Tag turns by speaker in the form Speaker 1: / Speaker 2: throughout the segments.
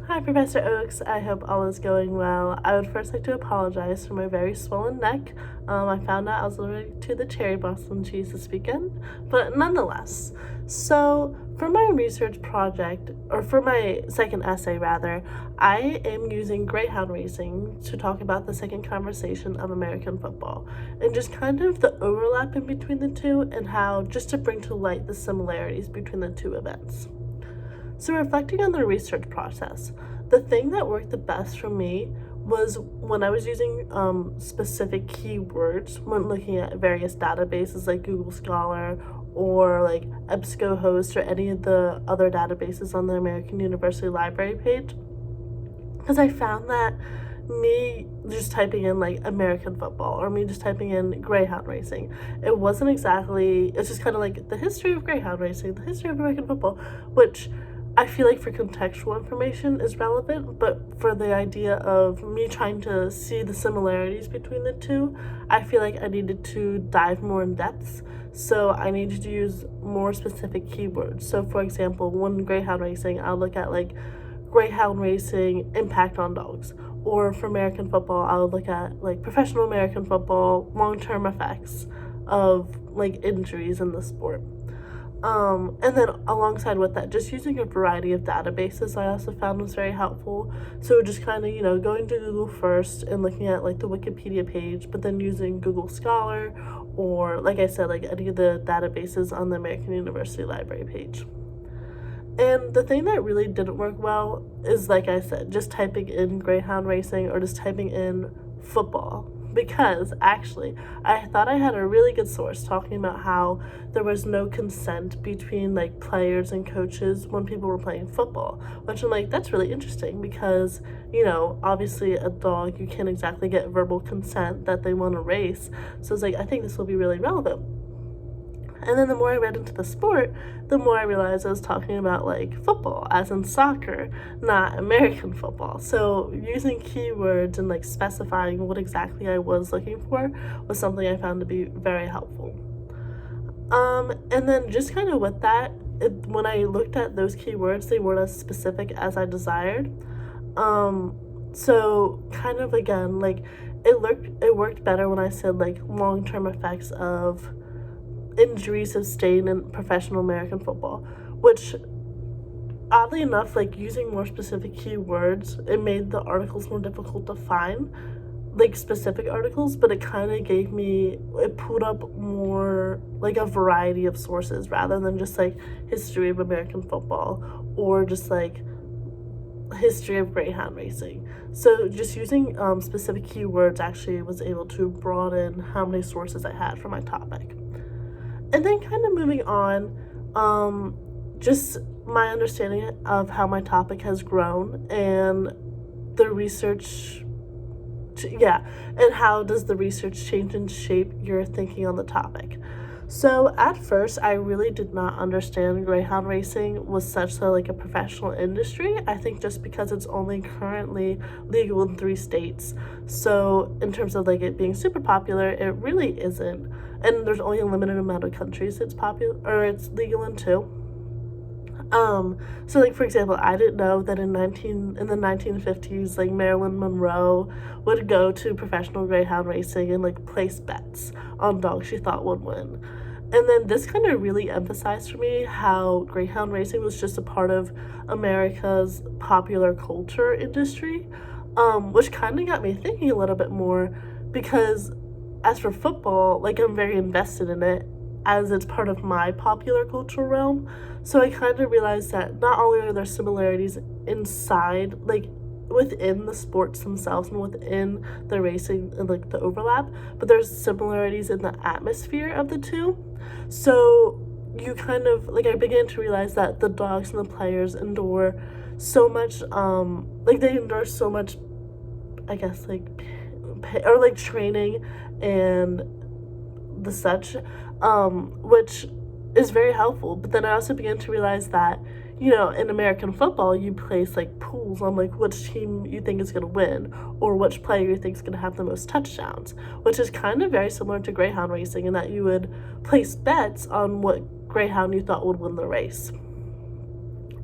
Speaker 1: Hi, Professor Oaks. I hope all is going well. I would first like to apologize for my very swollen neck. I found out I was allergic to the cherry blossom cheese this weekend, but nonetheless. So, for my research project, or for my second essay rather, I am using Greyhound racing to talk about the second conversation of American football and just kind of the overlap in between the two and how just to bring to light the similarities between the two events. So, reflecting on the research process, the thing that worked the best for me was when I was using specific keywords when looking at various databases like Google Scholar or like EBSCOhost or any of the other databases on the American University Library page. Because I found that me just typing in like American football or me just typing in Greyhound racing, it's just kind of like the history of Greyhound racing, the history of American football, which I feel like for contextual information is relevant, but for the idea of me trying to see the similarities between the two, I feel like I needed to dive more in depth. So I needed to use more specific keywords. So for example, when Greyhound racing, I'll look at like Greyhound racing impact on dogs. Or for American football, I'll look at like professional American football long-term effects of like injuries in the sport. And then alongside with that, just using a variety of databases I also found was very helpful. So just kind of, going to Google first and looking at like the Wikipedia page, but then using Google Scholar or, like I said, like any of the databases on the American University Library page. And the thing that really didn't work well is, like I said, just typing in Greyhound racing or just typing in football. Because actually, I thought I had a really good source talking about how there was no consent between like players and coaches when people were playing football, which I'm like, that's really interesting because, obviously a dog, you can't exactly get verbal consent that they want to race. So it's like, I think this will be really relevant. And then the more I read into the sport, the more I realized I was talking about like football, as in soccer, not American football. So using keywords and like specifying what exactly I was looking for was something I found to be very helpful. And then just kind of with that, when I looked at those keywords, they weren't as specific as I desired. So kind of again, like it worked better when I said like long-term effects of injuries sustained in professional American football, which oddly enough, like using more specific keywords, it made the articles more difficult to find, like specific articles, but it pulled up more like a variety of sources rather than just like history of American football or just like history of Greyhound racing. So just using specific keywords actually was able to broaden how many sources I had for my topic. And then kind of moving on, just my understanding of how my topic has grown and the research, and how does the research change and shape your thinking on the topic. So at first, I really did not understand Greyhound racing was such a professional industry. I think just because it's only currently legal in 3 states. So in terms of like it being super popular, it really isn't. And there's only a limited amount of countries it's popular or it's legal in too. So like for example, I didn't know that in the 1950s, like Marilyn Monroe would go to professional Greyhound racing and like place bets on dogs she thought would win. And then this kind of really emphasized for me how Greyhound racing was just a part of America's popular culture industry, which kind of got me thinking a little bit more because as for football, like I'm very invested in it as it's part of my popular cultural realm. So I kind of realized that not only are there similarities inside, like within the sports themselves and within the racing and like the overlap, but there's similarities in the atmosphere of the two. So you kind of like I began to realize that the dogs and the players endure so much, they endure so much, I guess, like or like training and the such, which is very helpful. But then I also began to realize that, in American football, you place like pools on like which team you think is going to win or which player you think is going to have the most touchdowns, which is kind of very similar to Greyhound racing in that you would place bets on what Greyhound you thought would win the race.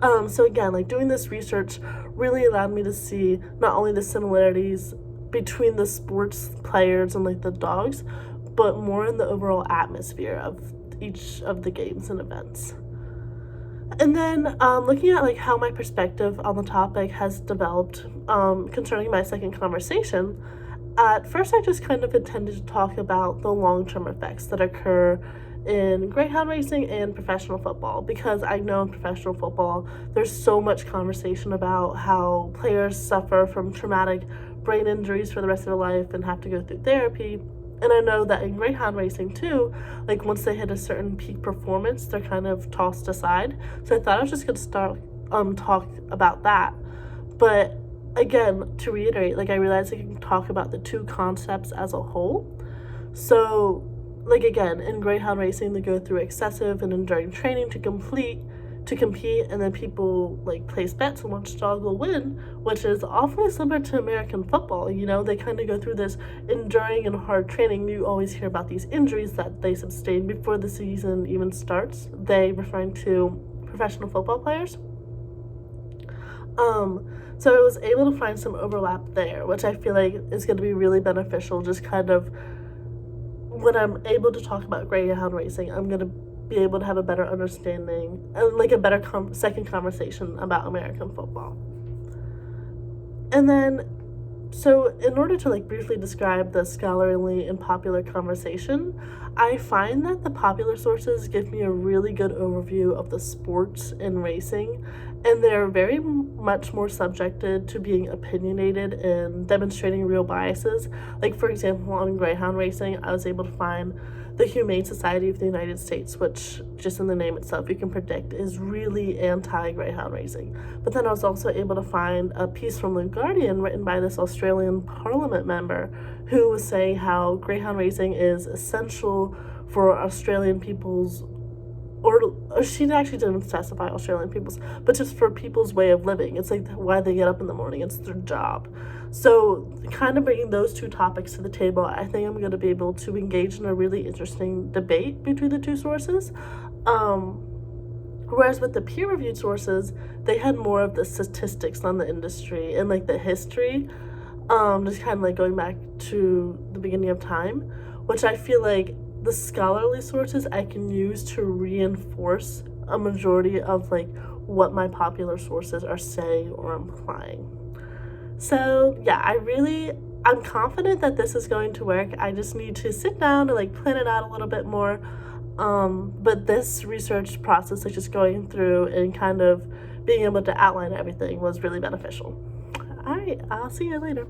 Speaker 1: So again, like doing this research really allowed me to see not only the similarities between the sports players and like the dogs, but more in the overall atmosphere of each of the games and events. And then looking at like how my perspective on the topic has developed concerning my second conversation, at first I just kind of intended to talk about the long-term effects that occur in greyhound racing and professional football, because I know in professional football there's so much conversation about how players suffer from traumatic brain injuries for the rest of their life and have to go through therapy. And I know that in greyhound racing too, like once they hit a certain peak performance, they're kind of tossed aside. So I thought I was just gonna start talk about that. But again, to reiterate, like I realized I can talk about the two concepts as a whole. So like again, in greyhound racing they go through excessive and enduring training to compete, and then people like place bets on which dog will win, which is awfully similar to American football. You know, they kind of go through this enduring and hard training. You always hear about these injuries that they sustain before the season even starts, they referring to professional football players. So I was able to find some overlap there, which I feel like is going to be really beneficial. Just kind of when I'm able to talk about greyhound racing, I'm going to be able to have a better understanding and like a better second conversation about American football. And then, so in order to like briefly describe the scholarly and popular conversation, I find that the popular sources give me a really good overview of the sports and racing, and they're very much more subjected to being opinionated and demonstrating real biases. Like for example, on greyhound racing, I was able to find the Humane Society of the United States, which just in the name itself you can predict is really anti-greyhound racing. But then I was also able to find a piece from The Guardian written by this Australian Parliament member who was saying how greyhound racing is essential for Australian people's, or she actually didn't specify Australian people's, but just for people's way of living. It's like why they get up in the morning, it's their job. So kind of bringing those two topics to the table, I think I'm going to be able to engage in a really interesting debate between the two sources. Whereas with the peer-reviewed sources, they had more of the statistics on the industry and like the history, just kind of like going back to the beginning of time, which I feel like the scholarly sources I can use to reinforce a majority of like what my popular sources are saying or implying. So yeah, I'm confident that this is going to work. I just need to sit down and like plan it out a little bit more. But this research process, like just going through and kind of being able to outline everything, was really beneficial. All right, I'll see you later.